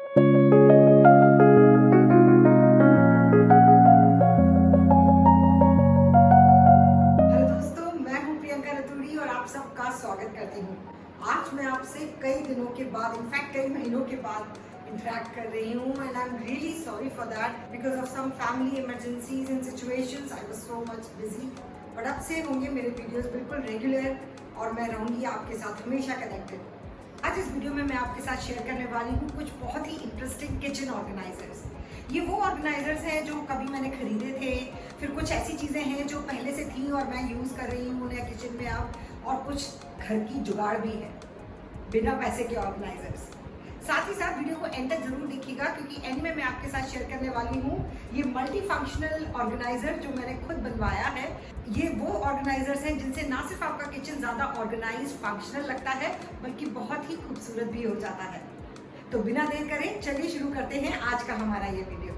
दोस्तों, मैं हूं प्रियंका रतूड़ी और आप सबका स्वागत करती हूं। आज मैं आपसे कई दिनों के बाद, इनफैक्ट कई महीनों के बाद इंटरेक्ट कर रही हूं and I am really sorry for that because of some family emergencies and situations I was so much busy. But अब से होंगे मेरे वीडियोस बिल्कुल रेगुलर और मैं रहूंगी आपके साथ हमेशा कनेक्टेड। आज इस वीडियो में मैं आपके साथ शेयर करने वाली हूँ कुछ बहुत ही इंटरेस्टिंग किचन ऑर्गेनाइजर्स। ये वो ऑर्गेनाइजर्स हैं जो कभी मैंने खरीदे थे, फिर कुछ ऐसी चीज़ें हैं जो पहले से थी और मैं यूज़ कर रही हूँ उन्हें किचन में अब, और कुछ घर की जुगाड़ भी है बिना पैसे के ऑर्गेनाइजर्स। साथ ही साथ वीडियो को एंड तक जरूर देखिएगा क्योंकि एंड में मैं आपके साथ शेयर करने वाली हूँ ये मल्टी फंक्शनल ऑर्गेनाइजर जो मैंने खुद बनवाया है। ये वो ऑर्गेनाइजर्स हैं जिनसे ना सिर्फ आपका किचन ज़्यादा ऑर्गेनाइज फंक्शनल लगता है बल्कि बहुत ही खूबसूरत भी हो जाता है। तो बिना देर करें चलिए शुरू करते हैं आज का हमारा ये वीडियो।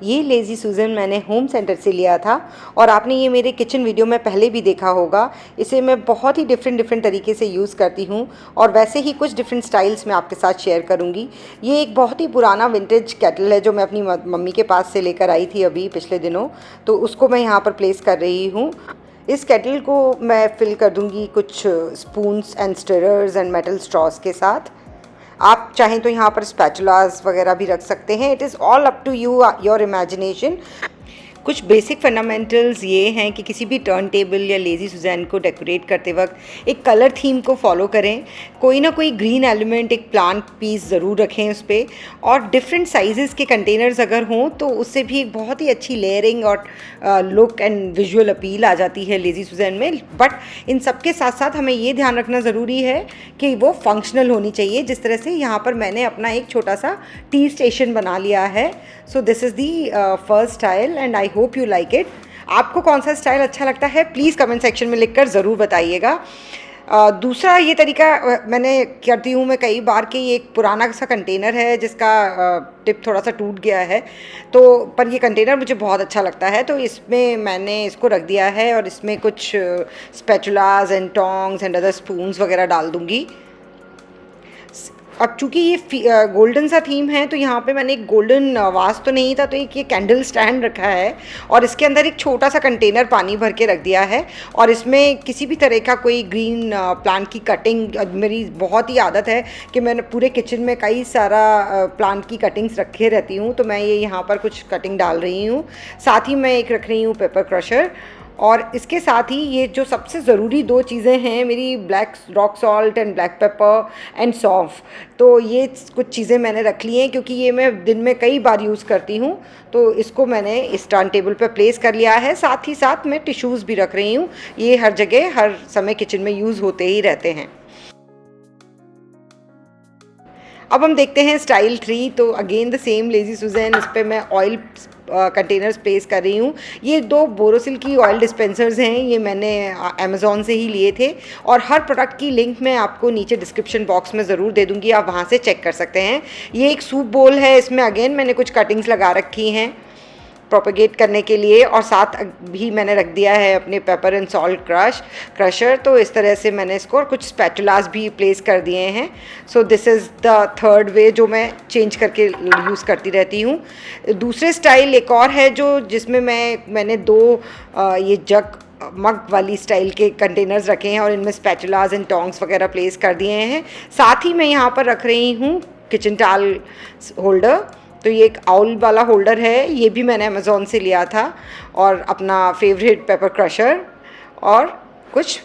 ये लेज़ी सुज़न मैंने होम सेंटर से लिया था और आपने ये मेरे किचन वीडियो में पहले भी देखा होगा। इसे मैं बहुत ही डिफरेंट तरीके से यूज़ करती हूँ और वैसे ही कुछ डिफरेंट स्टाइल्स मैं आपके साथ शेयर करूँगी। ये एक बहुत ही पुराना विंटेज केटल है जो मैं अपनी मम्मी के पास से लेकर आई थी अभी पिछले दिनों, तो उसको मैं यहाँ पर प्लेस कर रही हूँ। इस केटल को मैं फिल कर दूँगी कुछ spoons and stirrers and metal straws के साथ। आप चाहें तो यहाँ पर स्पैचुलास वगैरह भी रख सकते हैं। It is all up to you, your imagination. कुछ बेसिक फंडामेंटल्स ये हैं कि किसी भी टर्न टेबल या लेज़ी सुज़ैन को डेकोरेट करते वक्त एक कलर थीम को फॉलो करें। कोई ना कोई ग्रीन एलिमेंट, एक प्लांट पीस ज़रूर रखें उस पर, और डिफरेंट साइजेस के कंटेनर्स अगर हों तो उससे भी एक बहुत ही अच्छी लेयरिंग और लुक एंड विजुअल अपील आ जाती है लेज़ी सुज़ैन में। बट इन सब के साथ साथ हमें ये ध्यान रखना ज़रूरी है कि वो फंक्शनल होनी चाहिए। जिस तरह से यहाँ पर मैंने अपना एक छोटा सा टी स्टेशन बना लिया है। So this is the first style and I hope you like it. आपको कौन सा स्टाइल अच्छा लगता है प्लीज़ कमेंट सेक्शन में लिखकर ज़रूर बताइएगा। दूसरा ये तरीका मैंने करती हूँ मैं कई बार कि ये एक पुराना सा कंटेनर है जिसका टिप थोड़ा सा टूट गया है, तो पर ये कंटेनर मुझे बहुत अच्छा लगता है, तो इसमें मैंने इसको रख दिया है और इसमें कुछ spatulas and tongs and other spoons वगैरह डाल दूँगी। अब चूँकि ये गोल्डन सा थीम है तो यहाँ पे मैंने एक गोल्डन वास तो नहीं था, तो एक ये कैंडल स्टैंड रखा है और इसके अंदर एक छोटा सा कंटेनर पानी भर के रख दिया है और इसमें किसी भी तरह का कोई ग्रीन प्लांट की कटिंग, मेरी बहुत ही आदत है कि मैंने पूरे किचन में कई सारा प्लांट की कटिंग्स रखे रहती हूँ, तो मैं ये यहाँ पर कुछ कटिंग डाल रही हूँ। साथ ही मैं एक रख रही हूँ पेपर क्रशर, और इसके साथ ही ये जो सबसे ज़रूरी दो चीज़ें हैं मेरी, black rock salt and black pepper and सौंफ। तो ये कुछ चीज़ें मैंने रख ली हैं क्योंकि ये मैं दिन में कई बार यूज़ करती हूँ, तो इसको मैंने इस टर्न टेबल पर प्लेस कर लिया है। साथ ही साथ मैं टिश्यूज़ भी रख रही हूँ, ये हर जगह हर समय किचन में यूज़ होते ही रहते हैं। अब हम देखते हैं स्टाइल 3। तो again the same lazy Susan, इस पर मैं ऑयल कंटेनर्स प्लेस कर रही हूँ। ये दो बोरोसिल की ऑयल डिस्पेंसर्स हैं, ये मैंने अमेज़ॉन से ही लिए थे और हर प्रोडक्ट की लिंक मैं आपको नीचे डिस्क्रिप्शन बॉक्स में ज़रूर दे दूँगी, आप वहाँ से चेक कर सकते हैं। ये एक सूप बोल है, इसमें अगेन मैंने कुछ कटिंग्स लगा रखी हैं प्रोपेगेट करने के लिए, और साथ भी मैंने रख दिया है अपने पेपर एंड सॉल्ट क्रशर। तो इस तरह से मैंने इसको, और कुछ स्पैचुलास भी प्लेस कर दिए हैं। So this is the third way जो मैं चेंज करके यूज़ करती रहती हूँ। दूसरे स्टाइल एक और है जो जिसमें मैंने दो ये जग मग वाली स्टाइल के कंटेनर्स रखे हैं और इनमें स्पैचुलास एंड टोंग्स वगैरह प्लेस कर दिए हैं। साथ ही मैं यहाँ पर रख रही हूँ किचन टाल होल्डर। तो ये एक आउल वाला होल्डर है, ये भी मैंने अमेज़ॉन से लिया था, और अपना फेवरेट पेपर क्रशर और कुछ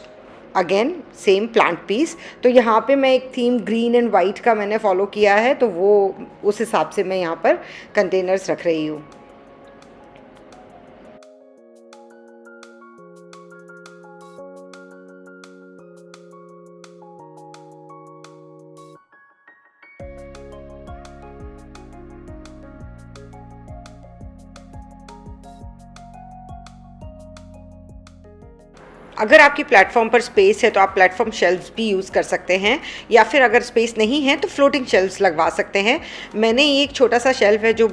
अगेन सेम प्लांट पीस। तो यहाँ पे मैं एक थीम ग्रीन एंड वाइट का मैंने फॉलो किया है, तो वो उस हिसाब से मैं यहाँ पर कंटेनर्स रख रही हूँ। अगर आपकी प्लेटफॉर्म पर स्पेस है तो आप प्लेटफॉर्म शेल्व्स भी यूज़ कर सकते हैं, या फिर अगर स्पेस नहीं है तो फ्लोटिंग शेल्व्स लगवा सकते हैं। मैंने ये एक छोटा सा शेल्फ है जो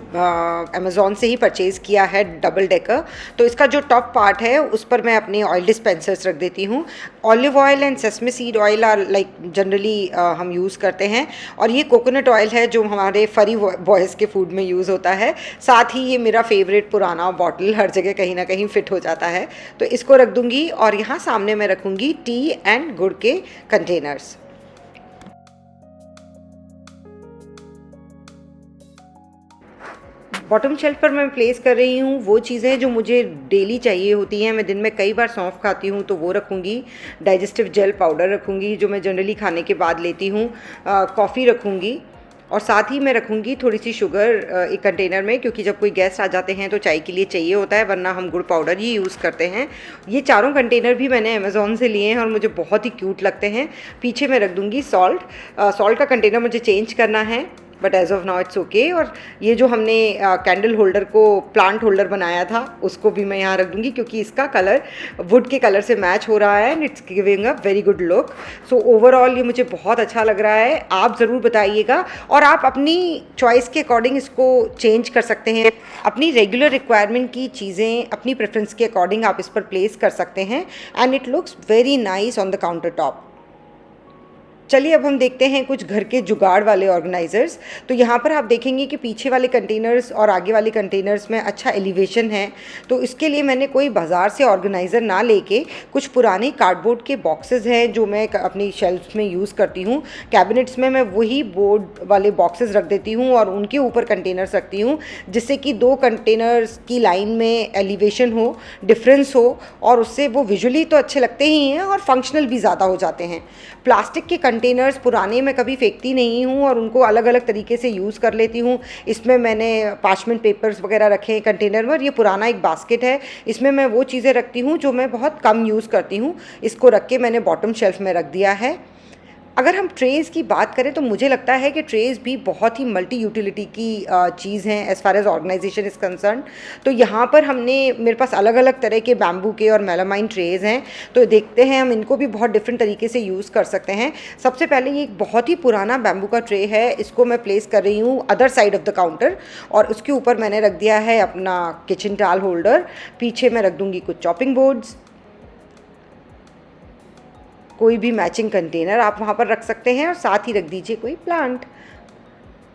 अमेज़ॉन से ही परचेज़ किया है, डबल डेकर। तो इसका जो टॉप पार्ट है उस पर मैं अपने ऑयल डिस्पेंसर्स रख देती हूँ। Olive oil and sesame seed oil are like generally हम यूज़ करते हैं, और ये कोकोनट ऑयल है जो हमारे फरी बॉयज़ के फूड में यूज़ होता है। साथ ही ये मेरा फेवरेट पुराना बॉटल हर जगह कहीं ना कहीं फिट हो जाता है, तो इसको रख दूँगी। और यहाँ सामने मैं रखूँगी टी एंड गुड़ के कंटेनर्स। बॉटम शेल्फ पर मैं प्लेस कर रही हूँ वो चीज़ें जो मुझे डेली चाहिए होती हैं। मैं दिन में कई बार सौंफ खाती हूँ तो वो रखूँगी। डाइजेस्टिव जेल पाउडर रखूँगी जो मैं जनरली खाने के बाद लेती हूँ। कॉफ़ी रखूँगी, और साथ ही मैं रखूँगी थोड़ी सी शुगर एक कंटेनर में, क्योंकि जब कोई गेस्ट आ जाते हैं तो चाय के लिए चाहिए होता है, वरना हम गुड़ पाउडर ही यूज़ करते हैं। ये चारों कंटेनर भी मैंने अमेज़ॉन से लिए हैं और मुझे बहुत ही क्यूट लगते हैं। पीछे मैं रख दूँगी सॉल्ट। सॉल्ट का कंटेनर मुझे चेंज करना है, but as of now it's okay. और ये जो हमने कैंडल होल्डर को प्लांट होल्डर बनाया था उसको भी मैं यहाँ रख दूँगी, क्योंकि इसका कलर वुड के कलर से मैच हो रहा है and it's giving a very good look. So overall ये मुझे बहुत अच्छा लग रहा है। आप ज़रूर बताइएगा, और आप अपनी चॉइस के अकॉर्डिंग इसको चेंज कर सकते हैं। अपनी रेगुलर रिक्वायरमेंट की चीज़ें अपनी प्रेफरेंस के अकॉर्डिंग आप इस पर प्लेस कर सकते हैं, and it looks very nice on the counter top. चलिए अब हम देखते हैं कुछ घर के जुगाड़ वाले ऑर्गेनाइज़र्स। तो यहाँ पर आप देखेंगे कि पीछे वाले कंटेनर्स और आगे वाले कंटेनर्स में अच्छा एलिवेशन है। तो इसके लिए मैंने कोई बाज़ार से ऑर्गेनाइज़र ना लेके कुछ पुराने कार्डबोर्ड के बॉक्सेस हैं जो मैं अपनी शेल्फ्स में यूज़ करती हूँ। कैबिनेट्स में मैं वही बोर्ड वाले बॉक्सेस रख देती हूँ और उनके ऊपर कंटेनर्स रखती हूँ, जिससे कि दो कंटेनर्स की लाइन में एलिवेशन हो, डिफरेंस हो, और उससे वो विजुअली तो अच्छे लगते ही हैं और फंक्शनल भी ज़्यादा हो जाते हैं। प्लास्टिक के कंटेनर्स पुराने मैं कभी फेंकती नहीं हूँ और उनको अलग अलग तरीके से यूज़ कर लेती हूँ। इसमें मैंने पार्चमेंट पेपर्स वगैरह रखे हैं कंटेनर में, और ये पुराना एक बास्केट है, इसमें मैं वो चीज़ें रखती हूँ जो मैं बहुत कम यूज़ करती हूँ। इसको रख के मैंने बॉटम शेल्फ में रख दिया है। अगर हम ट्रेज़ की बात करें तो मुझे लगता है कि ट्रेज़ भी बहुत ही मल्टी यूटिलिटी की चीज़ हैं as far as organisation is concern. तो यहाँ पर मेरे पास अलग अलग तरह के बैम्बू के और मेलामाइन ट्रेज़ हैं, तो देखते हैं हम इनको भी बहुत डिफरेंट तरीके से यूज़ कर सकते हैं। सबसे पहले ये एक बहुत ही पुराना बैम्बू का ट्रे है, इसको मैं प्लेस कर रही हूँ other side of the counter, और उसके ऊपर मैंने रख दिया है अपना किचन टाल होल्डर। पीछे मैं रख दूँगी कुछ चॉपिंग बोर्ड्स, कोई भी मैचिंग कंटेनर आप वहाँ पर रख सकते हैं, और साथ ही रख दीजिए कोई प्लांट।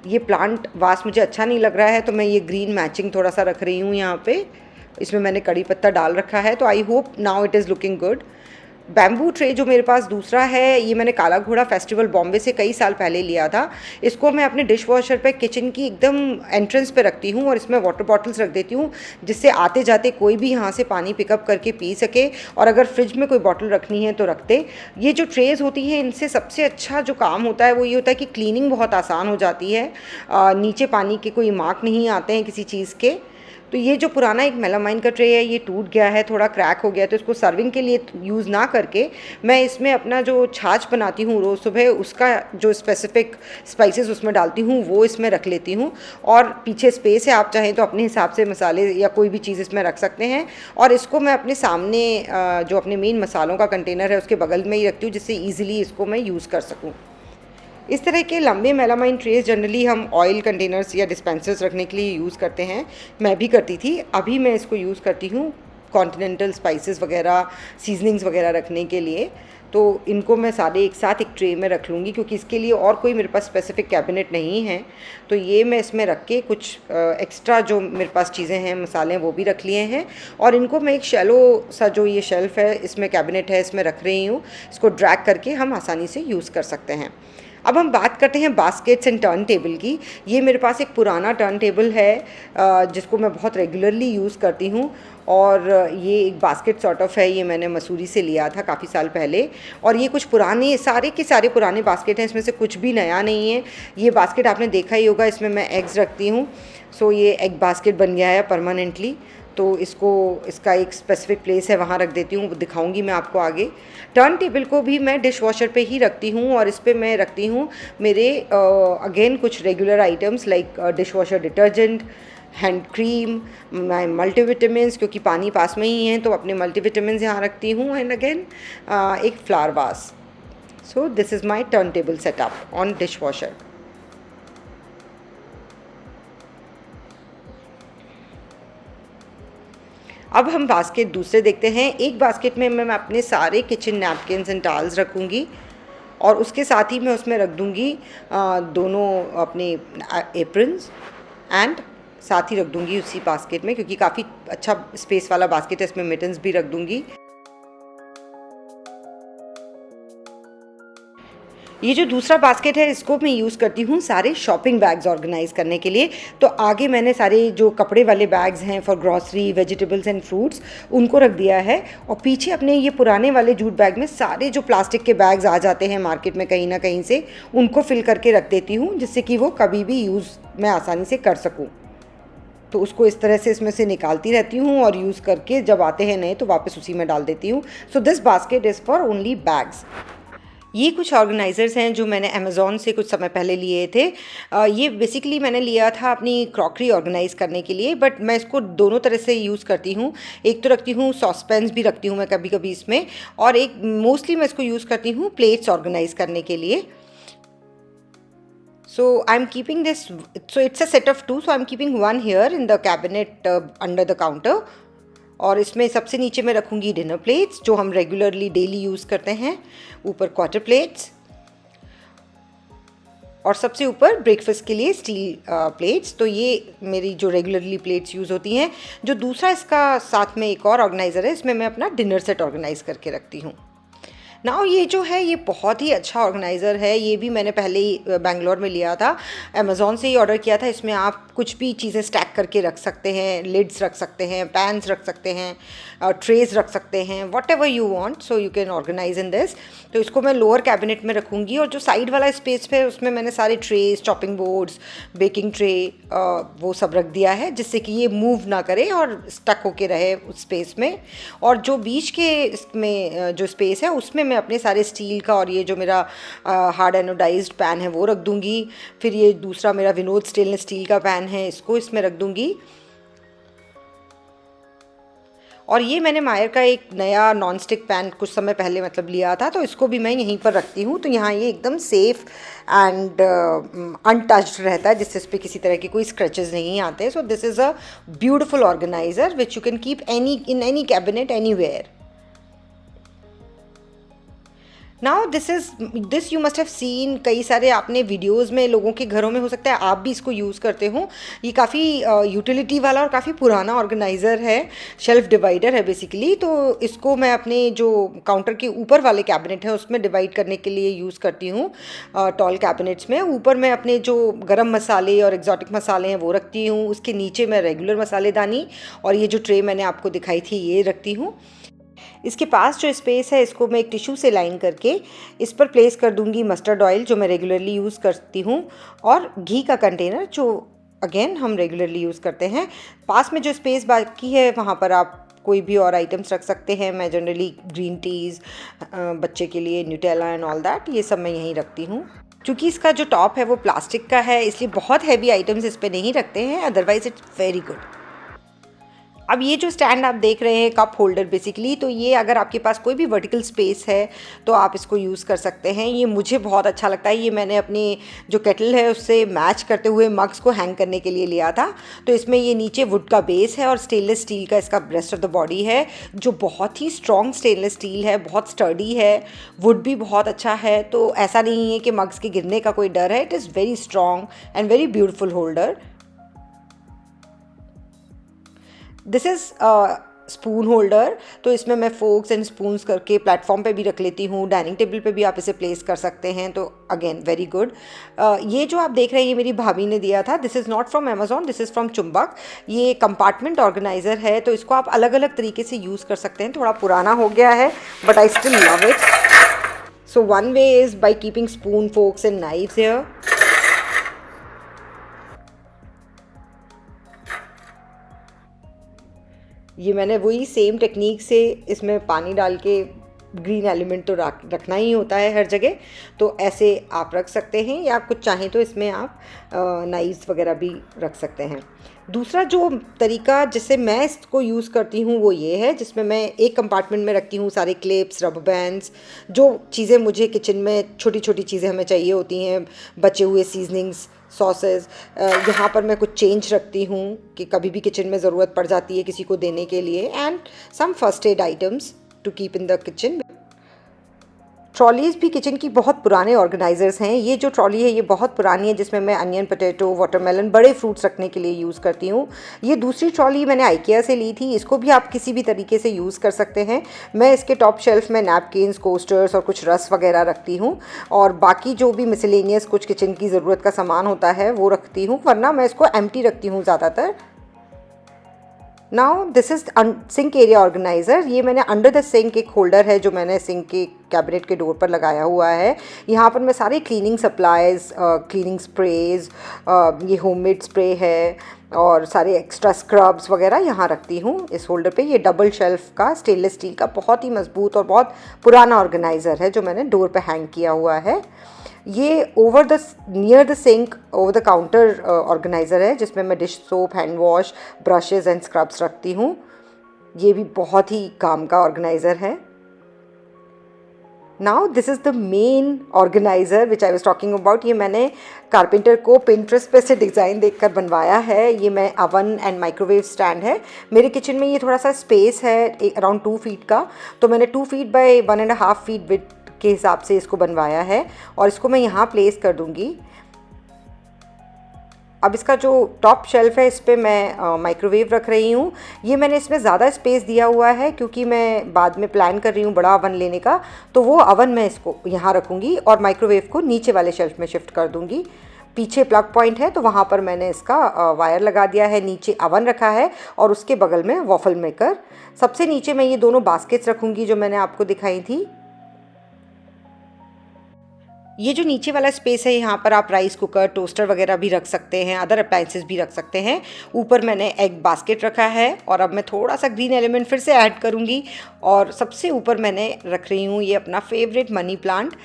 ये प्लांट वास मुझे अच्छा नहीं लग रहा है तो मैं ये ग्रीन मैचिंग थोड़ा सा रख रही हूँ यहाँ पे। इसमें मैंने कड़ी पत्ता डाल रखा है, तो I hope now it is looking good. Bamboo tray जो मेरे पास दूसरा है, ये मैंने काला घोड़ा फेस्टिवल बॉम्बे से कई साल पहले लिया था। इसको मैं अपने डिश वॉशर पे किचन की एकदम एंट्रेंस पे रखती हूँ और इसमें वाटर बॉटल्स रख देती हूँ, जिससे आते जाते कोई भी यहाँ से पानी पिकअप करके पी सके, और अगर फ्रिज में कोई बॉटल रखनी है तो रखते। ये जो ट्रेज़ होती हैं इनसे सबसे अच्छा जो काम होता है वो ये होता है कि क्लीनिंग बहुत आसान हो जाती है। नीचे पानी के कोई मार्क नहीं आते हैं किसी चीज़ के। तो ये जो पुराना एक मेलामाइन का ट्रे है ये टूट गया है, थोड़ा क्रैक हो गया, तो इसको सर्विंग के लिए यूज़ ना करके मैं इसमें अपना जो छाछ बनाती हूँ रोज़ सुबह, उसका जो स्पेसिफिक स्पाइसेस उसमें डालती हूँ वो इसमें रख लेती हूँ। और पीछे स्पेस है, आप चाहें तो अपने हिसाब से मसाले या कोई भी चीज़ इसमें रख सकते हैं। और इसको मैं अपने सामने जो अपने मेन मसालों का कंटेनर है उसके बगल में ही रखती हूँ, जिससे ईजिली इसको मैं यूज़ कर सकूँ। इस तरह के लंबे मेलामाइन ट्रेस जनरली हम ऑयल कंटेनर्स या डिस्पेंसर्स रखने के लिए यूज़ करते हैं। मैं भी करती थी, अभी मैं इसको यूज़ करती हूँ कॉन्टिनेंटल स्पाइसेस वगैरह, सीजनिंग्स वगैरह रखने के लिए। तो इनको मैं सारे एक साथ एक ट्रे में रख लूँगी, क्योंकि इसके लिए और कोई मेरे पास स्पेसिफिक कैबिनेट नहीं है। तो ये मैं इसमें रख के कुछ एक्स्ट्रा जो मेरे पास चीज़ें हैं, मसाले हैं, वो भी रख लिए हैं। और इनको मैं एक शैलो सा जो ये शेल्फ़ है इसमें कैबिनेट है इसमें रख रही हूँ। इसको ड्रैग करके हम आसानी से यूज़ कर सकते हैं। अब हम बात करते हैं बास्केट्स एंड टर्न टेबल की। ये मेरे पास एक पुराना टर्न टेबल है जिसको मैं बहुत रेगुलरली यूज़ करती हूँ, और ये एक बास्केट सॉर्ट ऑफ है। ये मैंने मसूरी से लिया था काफ़ी साल पहले, और ये कुछ पुराने सारे के सारे पुराने बास्केट हैं, इसमें से कुछ भी नया नहीं है। ये बास्केट आपने देखा ही होगा, इसमें मैं एग्स रखती हूँ। सो ये एग बास्केट बन गया है परमानेंटली। तो इसका एक स्पेसिफिक प्लेस है, वहाँ रख देती हूँ, दिखाऊंगी मैं आपको आगे। टर्न टेबल को भी मैं डिश वॉशर पे ही रखती हूँ, और इस पे मैं रखती हूँ मेरे अगेन कुछ regular items like dish washer detergent, hand cream, my multivitamins, क्योंकि पानी पास में ही है तो अपने मल्टीविटामिन्स यहाँ रखती हूँ, एंड अगेन एक flower vase. So this is my turn table setup on dish washer. अब हम बास्केट दूसरे देखते हैं. एक बास्केट में मैं अपने सारे किचन नैपकिन्स एंड टॉवल्स रखूँगी और उसके साथ ही मैं उसमें रख दूँगी दोनों अपने एप्रन्स, एंड साथ ही रख दूँगी उसी बास्केट में, क्योंकि काफ़ी अच्छा स्पेस वाला बास्केट है, इसमें मिटन्स भी रख दूँगी. ये जो दूसरा बास्केट है इसको मैं यूज़ करती हूँ सारे शॉपिंग बैग्स ऑर्गेनाइज़ करने के लिए. तो आगे मैंने सारे जो कपड़े वाले बैग्स हैं for grocery, vegetables and fruits, उनको रख दिया है. और पीछे अपने ये पुराने वाले जूट बैग में सारे जो प्लास्टिक के बैग्स आ जाते हैं मार्केट में कहीं ना कहीं से, उनको फिल करके रख देती हूँ, जिससे कि वो कभी भी यूज़ मैं आसानी से कर सकूँ. तो उसको इस तरह से इसमें से निकालती रहती हूँ और यूज़ करके जब आते हैं नए तो वापस उसी में डाल देती हूँ. So this basket is for only bags. ये कुछ ऑर्गेनाइज़र्स हैं जो मैंने अमेज़ॉन से कुछ समय पहले लिए थे. ये बेसिकली मैंने लिया था अपनी क्रॉकरी ऑर्गेनाइज़ करने के लिए, बट मैं इसको दोनों तरह से यूज़ करती हूँ. एक तो रखती हूँ सॉसपैन्स भी रखती हूँ मैं कभी कभी इसमें, और एक मोस्टली मैं इसको यूज़ करती हूँ प्लेट्स ऑर्गेनाइज़ करने के लिए. So I'm keeping this, so it's a set of two, so I'm keeping one here in the cabinet under the counter. और इसमें सबसे नीचे मैं रखूँगी डिनर प्लेट्स जो हम रेगुलरली डेली यूज़ करते हैं, ऊपर क्वार्टर प्लेट्स, और सबसे ऊपर ब्रेकफास्ट के लिए स्टील प्लेट्स. तो ये मेरी जो रेगुलरली प्लेट्स यूज़ होती हैं. जो दूसरा इसका साथ में एक और ऑर्गेनाइज़र है, इसमें मैं अपना डिनर सेट ऑर्गेनाइज़ करके रखती हूँ. नाउ ये जो है ये बहुत ही अच्छा ऑर्गेनाइज़र है. ये भी मैंने पहले ही बेंगलोर में लिया था, अमेज़ॉन से ही ऑर्डर किया था. इसमें आप कुछ भी चीज़ें स्टैक करके रख सकते हैं, लिड्स रख सकते हैं, पैन्स रख सकते हैं, ट्रेज रख सकते हैं, whatever you want, so you can organise in this. तो इसको मैं लोअर कैबिनेट में रखूँगी, और जो साइड वाला स्पेस है उसमें मैंने सारे trays, chopping boards, baking tray, वो सब रख दिया है, जिससे कि ये मूव ना करे और स्टक होके रहे उस स्पेस में. और जो बीच के इसमें जो स्पेस है उसमें मैं अपने सारे स्टील का, और ये जो मेरा हार्ड एनोडाइज्ड पैन है वो रख दूँगी. फिर ये दूसरा मेरा विनोद स्टेनलेस स्टील का पैन है, इसको इसमें रख दूँगी. और ये मैंने मायर का एक नया नॉन स्टिक पैन कुछ समय पहले मतलब लिया था, तो इसको भी मैं यहीं पर रखती हूँ. तो यहाँ ये एकदम सेफ़ एंड अनटच्ड रहता है, जिससे इस पर किसी तरह के कोई स्क्रैचेस नहीं आते. So this is a beautiful organiser which you can keep in any cabinet anywhere. Now this you must have seen. कई सारे आपने वीडियोज़ में लोगों के घरों में, हो सकता है आप भी इसको यूज़ करते हो. ये काफ़ी यूटिलिटी वाला और काफ़ी पुराना ऑर्गेनाइज़र है, शेल्फ डिवाइडर है बेसिकली. तो इसको मैं अपने जो काउंटर के ऊपर वाले कैबिनेट हैं उसमें डिवाइड करने के लिए यूज़ करती हूँ. टॉल कैबिनेट्स में ऊपर मैं अपने जो गरम मसाले और एक्जॉटिक मसाले हैं वो रखती हूँ. उसके नीचे मैं रेगुलर मसालेदानी और ये जो ट्रे मैंने आपको दिखाई थी ये रखती हूँ. इसके पास जो स्पेस है इसको मैं एक टिश्यू से लाइन करके इस पर प्लेस कर दूंगी मस्टर्ड ऑयल जो मैं रेगुलरली यूज़ करती हूँ, और घी का कंटेनर जो अगेन हम रेगुलरली यूज़ करते हैं. पास में जो स्पेस बाकी है वहाँ पर आप कोई भी और आइटम्स रख सकते हैं. मैं जनरली ग्रीन टीज़, बच्चे के लिए न्यूटेला एंड ऑल दैट, ये सब मैं यहीं रखती हूँ. क्योंकि इसका जो टॉप है वो प्लास्टिक का है, इसलिए बहुत हैवी आइटम्स इस पर नहीं रखते हैं, अदरवाइज़ इट्स वेरी गुड. अब ये जो स्टैंड आप देख रहे हैं, कप होल्डर बेसिकली, तो ये अगर आपके पास कोई भी वर्टिकल स्पेस है तो आप इसको यूज़ कर सकते हैं. ये मुझे बहुत अच्छा लगता है. ये मैंने अपनी जो केटल है उससे मैच करते हुए मग्स को हैंग करने के लिए लिया था. तो इसमें ये नीचे वुड का बेस है और स्टेनलेस स्टील का इसका रेस्ट ऑफ द बॉडी है, जो बहुत ही स्ट्रॉन्ग स्टेनलेस स्टील है, बहुत स्टर्डी है. वुड भी बहुत अच्छा है, तो ऐसा नहीं है कि मग्स के गिरने का कोई डर है. It is very strong and very beautiful holder. This is spoon holder. तो इसमें मैं फोक्स एंड स्पून्स करके प्लेटफॉर्म पे भी रख लेती हूँ, डाइनिंग टेबल पे भी आप इसे प्लेस कर सकते हैं. तो अगेन वेरी गुड. ये जो आप देख रहे हैं ये मेरी भाभी ने दिया था. This is not from Amazon, this is from चुंबक. ये कंपार्टमेंट ऑर्गेनाइज़र है, तो इसको आप अलग अलग तरीके से यूज़ कर सकते हैं. थोड़ा पुराना हो गया है but I still love it. So one way is by keeping spoon, forks and knifes here. ये मैंने वही सेम टेक्निक से इसमें पानी डाल के ग्रीन एलिमेंट तो रखना ही होता है हर जगह, तो ऐसे आप रख सकते हैं, या कुछ चाहें तो इसमें आप नाइफ्स वगैरह भी रख सकते हैं। दूसरा जो तरीका जिससे मैं इसको यूज़ करती हूँ वो ये है, जिसमें मैं एक कंपार्टमेंट में रखती हूँ सारे क्लिप्स, रबर बैंड्स, जो चीज़ें मुझे किचन में छोटी छोटी चीज़ें हमें चाहिए होती हैं, बचे हुए सीजनिंग्स, सॉसेस। यहाँ पर मैं कुछ चेंज रखती हूँ कि कभी भी किचन में ज़रूरत पड़ जाती है किसी को देने के लिए, and some first aid items to keep in the kitchen. Trolleys भी किचन की बहुत पुराने ऑर्गेनाइजर्स हैं। ये जो ट्रॉली है ये बहुत पुरानी है, जिसमें मैं अनियन, पोटैटो, वाटरमेलन, बड़े फ्रूट्स रखने के लिए यूज़ करती हूँ। ये दूसरी ट्रॉली मैंने आइकिया से ली थी। इसको भी आप किसी भी तरीके से यूज़ कर सकते हैं। मैं इसके टॉप शेल्फ में नैपकिन्स, कोस्टर्स और कुछ रस वगैरह रखती हूँ, और बाकी जो भी मिसलेनियस कुछ किचन की ज़रूरत का सामान होता है वो रखती हूँ, वरना मैं इसको एम्प्टी रखती हूँ ज़्यादातर। Now this is sink area organiser. ये मैंने अंडर द सिंक एक होल्डर है जो मैंने सिंक के कैबिनेट के डोर पर लगाया हुआ है। यहाँ पर मैं सारे क्लीनिंग सप्लाइज, क्लीनिंग स्प्रेज, ये होममेड स्प्रे है और सारे एक्स्ट्रा स्क्रब्स वगैरह यहाँ रखती हूँ इस होल्डर पे। ये डबल शेल्फ का स्टेनलेस स्टील का बहुत ही मजबूत और बहुत पुराना ऑर्गेनाइज़र है जो मैंने डोर पे हैंग किया हुआ है। ये near the sink over the counter organiser है, जिसमें मैं dish soap, hand wash, brushes and scrubs रखती हूँ। ये भी बहुत ही काम का ऑर्गेनाइज़र है। Now this is the main organiser which I was talking about. ये मैंने कारपेंटर को पिंटरेस्ट पे से डिज़ाइन देखकर बनवाया है। ये मैं अवन एंड माइक्रोवेव स्टैंड है। मेरे किचन में ये थोड़ा सा स्पेस है अराउंड 2 फीट का, तो मैंने 2 फीट बाय 1.5 फीट विड्थ के हिसाब से इसको बनवाया है, और इसको मैं यहाँ प्लेस कर दूँगी। अब इसका जो टॉप शेल्फ है इस पर मैं माइक्रोवेव रख रही हूँ। ये मैंने इसमें ज़्यादा स्पेस दिया हुआ है क्योंकि मैं बाद में प्लान कर रही हूँ बड़ा अवन लेने का, तो वो अवन मैं इसको यहाँ रखूँगी और माइक्रोवेव को नीचे वाले शेल्फ में शिफ्ट कर दूँगी। पीछे प्लग पॉइंट है तो वहाँ पर मैंने इसका वायर लगा दिया है। नीचे अवन रखा है और उसके बगल में वॉफल मेकर। सबसे नीचे मैं ये दोनों बास्केट्स रखूँगी जो मैंने आपको दिखाई थी। ये जो नीचे वाला स्पेस है यहाँ पर आप राइस कुकर, टोस्टर वगैरह भी रख सकते हैं, अदर अप्लायंसेस भी रख सकते हैं। ऊपर मैंने एग बास्केट रखा है, और अब मैं थोड़ा सा ग्रीन एलिमेंट फिर से ऐड करूँगी, और सबसे ऊपर मैंने रख रही हूँ ये अपना favourite money plant,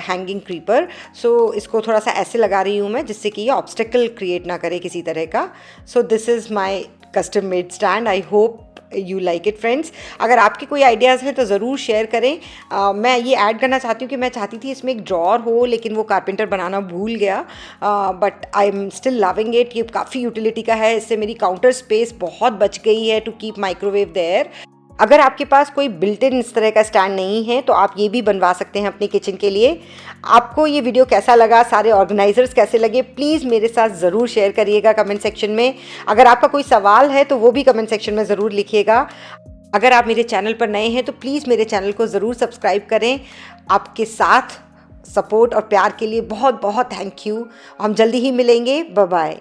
hanging creeper. So इसको थोड़ा सा ऐसे लगा रही हूँ मैं जिससे कि ये ऑब्स्टेकल क्रिएट ना करे किसी तरह का। So this is my custom made stand. I hope you like it friends. अगर आपके कोई आइडियाज़ हैं तो ज़रूर शेयर करें। मैं ये ऐड करना चाहती हूँ कि मैं चाहती थी इसमें एक ड्रॉर हो, लेकिन वो कारपेंटर बनाना भूल गया, but I am still loving it. ये काफ़ी यूटिलिटी का है, इससे मेरी काउंटर स्पेस बहुत बच गई है टू कीप माइक्रोवेव देयर। अगर आपके पास कोई बिल्ट इन इस तरह का स्टैंड नहीं है तो आप ये भी बनवा सकते हैं अपने किचन के लिए। आपको ये वीडियो कैसा लगा, सारे ऑर्गेनाइजर्स कैसे लगे, प्लीज़ मेरे साथ ज़रूर शेयर करिएगा कमेंट सेक्शन में। अगर आपका कोई सवाल है तो वो भी कमेंट सेक्शन में ज़रूर लिखिएगा। अगर आप मेरे चैनल पर नए हैं तो प्लीज़ मेरे चैनल को ज़रूर सब्सक्राइब करें। आपके साथ सपोर्ट और प्यार के लिए बहुत बहुत थैंक यू। हम जल्दी ही मिलेंगे। Bye bye.